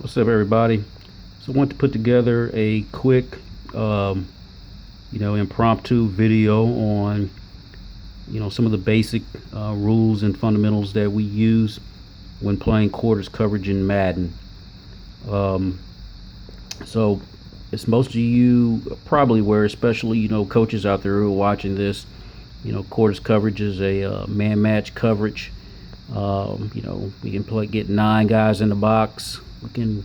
What's up, everybody? So I want to put together a quick, impromptu video on, some of the basic rules and fundamentals that we use when playing quarters coverage in Madden. Um, so, as most of you probably aware, especially coaches out there who are watching this, quarters coverage is a man match coverage. We can get 9 guys in the box. We can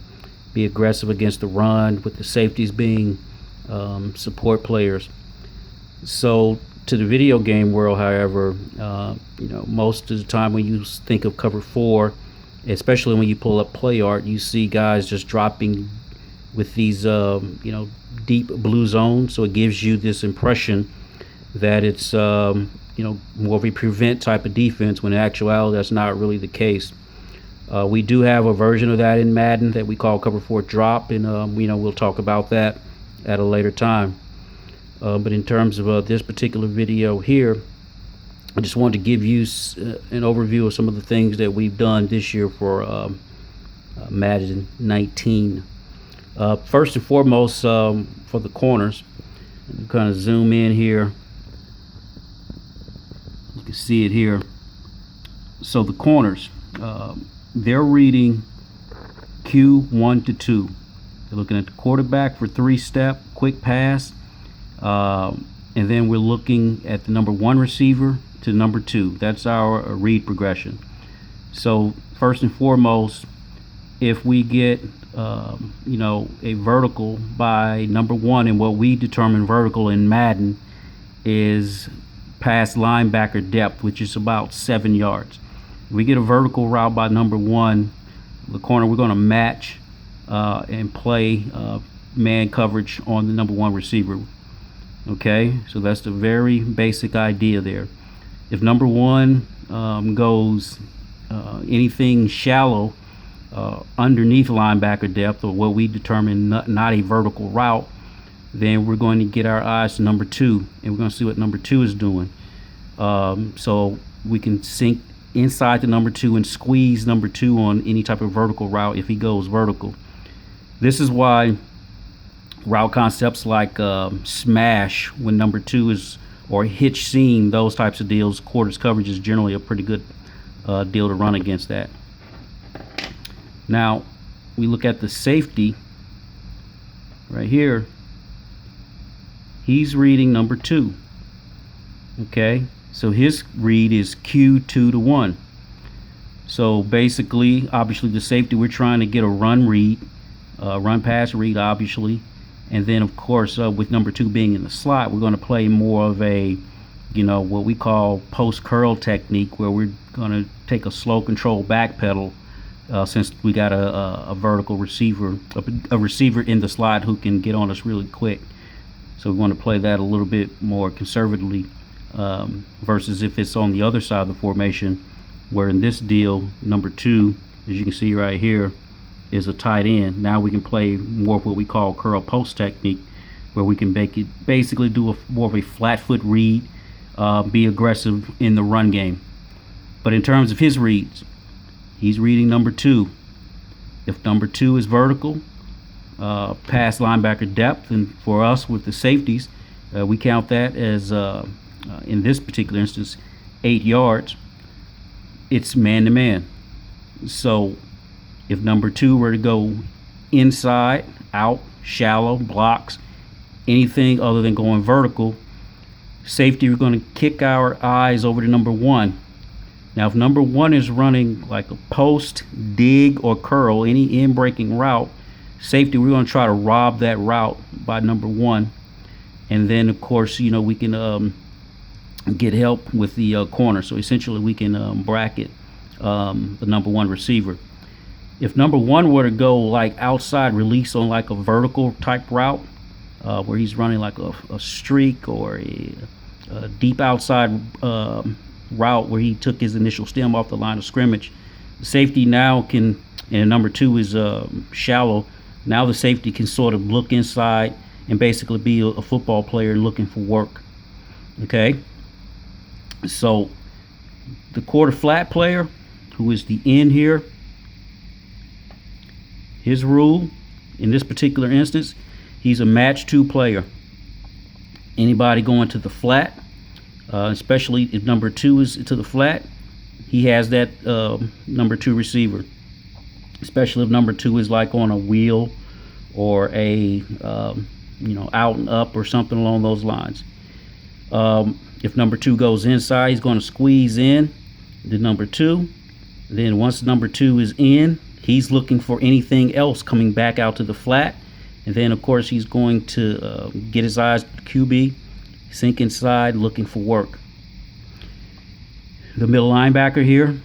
be aggressive against the run, with the safeties being support players. So, to the video game world, however, most of the time when you think of cover four, especially when you pull up play art, you see guys just dropping with these, deep blue zones. So it gives you this impression that it's, more of a prevent type of defense, when in actuality that's not really the case. We do have a version of that in Madden that we call cover four drop, and we'll talk about that at a later time. But in terms of this particular video here, I just wanted to give you an overview of some of the things that we've done this year for Madden 19. First and foremost, for the corners, kind of zoom in here. You can see it here. So the corners, they're reading Q1 to 2. They're looking at the quarterback for 3-step quick pass, and then we're looking at the number 1 receiver to number 2. That's our read progression. So first and foremost, if we get a vertical by number 1, and what we determine vertical in Madden is past linebacker depth, which is about 7 yards. If we get a vertical route by number 1, the corner, we're going to match and play man coverage on the number 1 receiver. Okay, so that's the very basic idea there. If number 1 goes anything shallow underneath linebacker depth, or what we determine not a vertical route, then we're going to get our eyes to number 2, and we're going to see what number 2 is doing. So we can sink inside the number 2 and squeeze number 2 on any type of vertical route if he goes vertical. This is why route concepts like smash, when number 2 is, or hitch seam, those types of deals, quarters coverage is generally a pretty good deal to run against that. Now we look at the safety right here. He's reading number 2. Okay, so his read is Q2 to 1. So basically, obviously the safety, we're trying to get a run read, run pass read, obviously. And then of course, with number 2 being in the slot, we're going to play more of a, what we call post curl technique, where we're going to take a slow control back pedal, since we got a vertical receiver, a receiver in the slot who can get on us really quick. So we want to play that a little bit more conservatively, versus if it's on the other side of the formation, where in this deal, number 2, as you can see right here, is a tight end. Now we can play more of what we call curl post technique, where we can basically do more of a flat foot read, be aggressive in the run game. But in terms of his reads, he's reading number 2. If number 2 is vertical, past linebacker depth, and for us with the safeties, we count that as, in this particular instance, 8 yards. It's man to man. So if number 2 were to go inside, out, shallow, blocks, anything other than going vertical, safety, we're going to kick our eyes over to number 1. Now if number 1 is running like a post, dig, or curl, any in-breaking route, safety, we're going to try to rob that route by number 1. And then of course, we can get help with the corner. So essentially we can bracket the number 1 receiver. If number 1 were to go like outside release on like a vertical type route, where he's running like a streak, or a deep outside route where he took his initial stem off the line of scrimmage, the safety now can, and number 2 is shallow, now the safety can sort of look inside and basically be a football player looking for work. Okay, so the quarter flat player, who is the end here, His rule, in this particular instance, he's a match 2 player. Anybody going to the flat, especially if number 2 is to the flat, he has that number 2 receiver. Especially if number 2 is like on a wheel or a out and up or something along those lines. If number 2 goes inside, he's going to squeeze in the number 2. Then once number 2 is in, he's looking for anything else coming back out to the flat. And then of course he's going to get his eyes to the QB, sink inside looking for work. The middle linebacker here,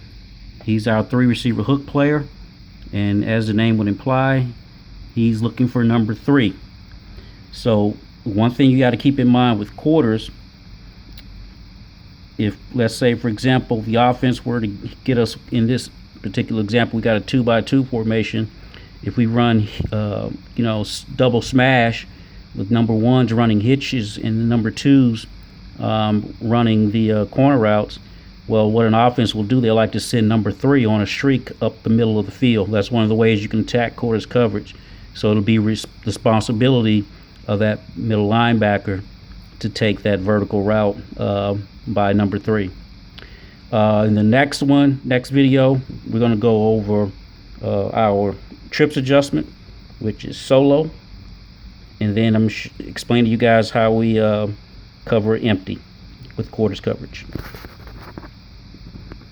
he's our 3 receiver hook player, and as the name would imply, he's looking for number 3. So one thing you got to keep in mind with quarters, if let's say for example the offense were to get us, in this particular example we got a 2-by-2 formation, if we run double smash with number 1's running hitches and the number 2's running the corner routes, well, what an offense will do, they like to send number 3 on a streak up the middle of the field. That's one of the ways you can attack quarters coverage. So it'll be responsibility of that middle linebacker to take that vertical route by number 3. In the next video, we're going to go over our trips adjustment, which is solo, and then I'm explain to you guys how we cover empty with quarters coverage.